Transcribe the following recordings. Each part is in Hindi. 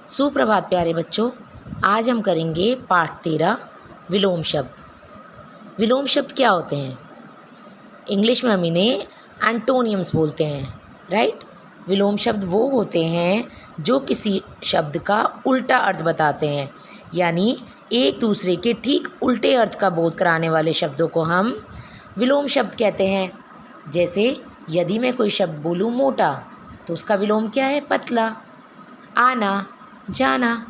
सुप्रभात प्यारे बच्चों। आज हम करेंगे पाठ 13 विलोम शब्द। विलोम शब्द क्या होते हैं? इंग्लिश में हम इन्हें एंटोनियम्स बोलते हैं, राइट। विलोम शब्द वो होते हैं जो किसी शब्द का उल्टा अर्थ बताते हैं, यानी एक दूसरे के ठीक उल्टे अर्थ का बोध कराने वाले शब्दों को हम विलोम शब्द कहते हैं। जैसे यदि मैं कोई शब्द बोलूँ मोटा, तो उसका विलोम क्या है? पतला। आना, जाना,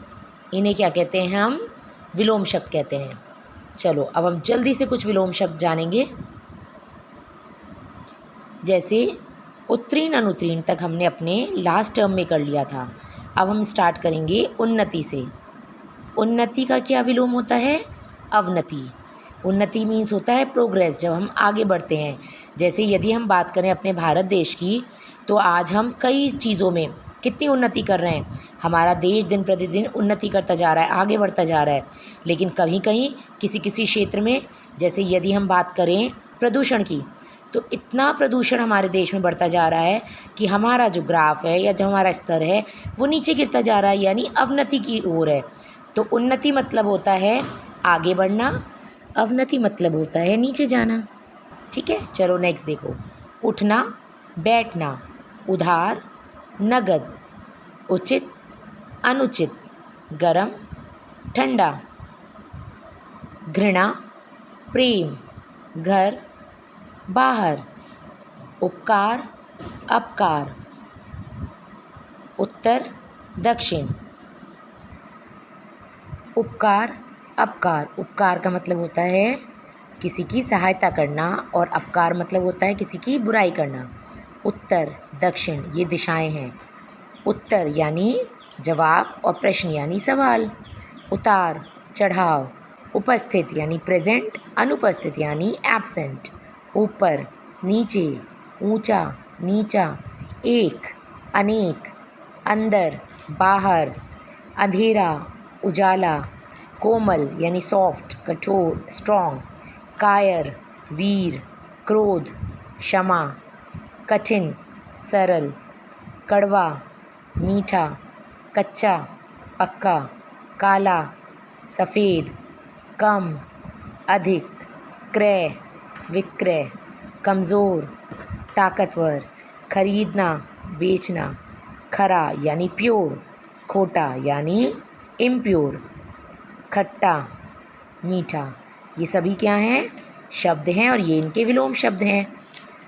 इन्हें क्या कहते हैं? हम विलोम शब्द कहते हैं। चलो अब हम जल्दी से कुछ विलोम शब्द जानेंगे। जैसे उत्तीर्ण अनुत्तीर्ण तक हमने अपने लास्ट टर्म में कर लिया था। अब हम स्टार्ट करेंगे उन्नति से। उन्नति का क्या विलोम होता है? अवनति। उन्नति मीन्स होता है प्रोग्रेस, जब हम आगे बढ़ते हैं। जैसे यदि हम बात करें अपने भारत देश की, तो आज हम कई चीज़ों में कितनी उन्नति कर रहे हैं। हमारा देश दिन प्रतिदिन उन्नति करता जा रहा है, आगे बढ़ता जा रहा है। लेकिन कहीं कहीं किसी किसी क्षेत्र में, जैसे यदि हम बात करें प्रदूषण की, तो इतना प्रदूषण हमारे देश में बढ़ता जा रहा है कि हमारा जो ग्राफ है या जो हमारा स्तर है वो नीचे गिरता जा रहा है, यानी अवनति की ओर है। तो उन्नति मतलब होता है आगे बढ़ना, अवनति मतलब होता है नीचे जाना। ठीक है, चलो नेक्स्ट देखो। उठना, बैठना, उधार, नगद, उचित, अनुचित, गरम, ठंडा, घृणा, प्रेम, घर, बाहर, उपकार, अपकार, उत्तर, दक्षिण। उपकार, अपकार, उपकार का मतलब होता है किसी की सहायता करना, और अपकार मतलब होता है किसी की बुराई करना। उत्तर, दक्षिण ये दिशाएं हैं। उत्तर यानी जवाब और प्रश्न यानी सवाल। उतार, चढ़ाव, उपस्थित यानी प्रेजेंट, अनुपस्थित यानी एब्सेंट। ऊपर, नीचे, ऊंचा, नीचा, एक, अनेक, अंदर, बाहर, अंधेरा, उजाला, कोमल यानी सॉफ्ट, कठोर, स्ट्रॉन्ग, कायर, वीर, क्रोध, क्षमा, कठिन, सरल, कड़वा, मीठा, कच्चा, पक्का, काला, सफ़ेद, कम, अधिक, क्रय, विक्रय, कमज़ोर, ताकतवर, खरीदना, बेचना, खरा यानी प्योर, खोटा यानी इम्प्योर, खट्टा, मीठा, ये सभी क्या हैं? शब्द हैं, और ये इनके विलोम शब्द हैं,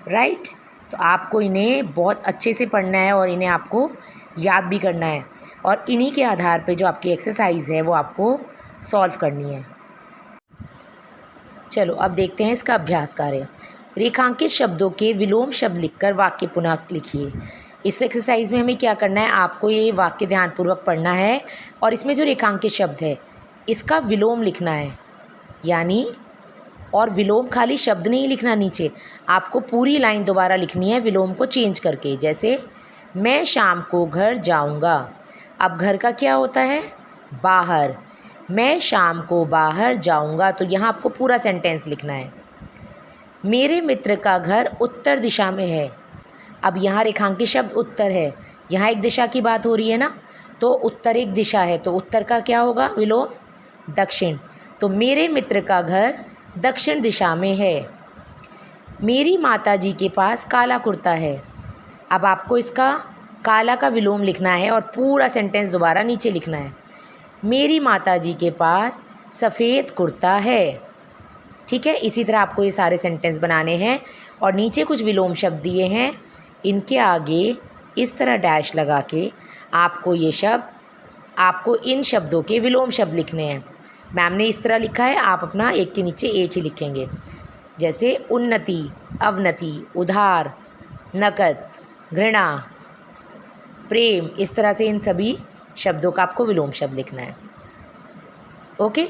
राइट। तो आपको इन्हें बहुत अच्छे से पढ़ना है और इन्हें आपको याद भी करना है, और इन्हीं के आधार पे जो आपकी एक्सरसाइज है वो आपको सॉल्व करनी है। चलो अब देखते हैं इसका अभ्यास कार्य। रेखांकित शब्दों के विलोम शब्द लिखकर वाक्य पुनः लिखिए। इस एक्सरसाइज में हमें क्या करना है? आपको ये वाक्य ध्यानपूर्वक पढ़ना है, और इसमें जो रेखांकित शब्द है इसका विलोम लिखना है, यानी और विलोम खाली शब्द नहीं लिखना नीचे, आपको पूरी लाइन दोबारा लिखनी है विलोम को चेंज करके। जैसे मैं शाम को घर जाऊंगा। अब घर का क्या होता है? बाहर। मैं शाम को बाहर जाऊंगा, तो यहाँ आपको पूरा सेंटेंस लिखना है। मेरे मित्र का घर उत्तर दिशा में है। अब यहाँ रेखांकित शब्द उत्तर है, यहाँ एक दिशा की बात हो रही है ना, तो उत्तर एक दिशा है, तो उत्तर का क्या होगा विलोम? दक्षिण। तो मेरे मित्र का घर दक्षिण दिशा में है। मेरी माताजी के पास काला कुर्ता है। अब आपको इसका काला का विलोम लिखना है और पूरा सेंटेंस दोबारा नीचे लिखना है। मेरी माताजी के पास सफ़ेद कुर्ता है। ठीक है, इसी तरह आपको ये सारे सेंटेंस बनाने हैं, और नीचे कुछ विलोम शब्द दिए हैं, इनके आगे इस तरह डैश लगा के आपको ये शब्द, आपको इन शब्दों के विलोम शब्द लिखने हैं। मैम ने इस तरह लिखा है, आप अपना एक के नीचे एक ही लिखेंगे। जैसे उन्नति, अवनति, उधार, नकद, घृणा, प्रेम, इस तरह से इन सभी शब्दों का आपको विलोम शब्द लिखना है। ओके।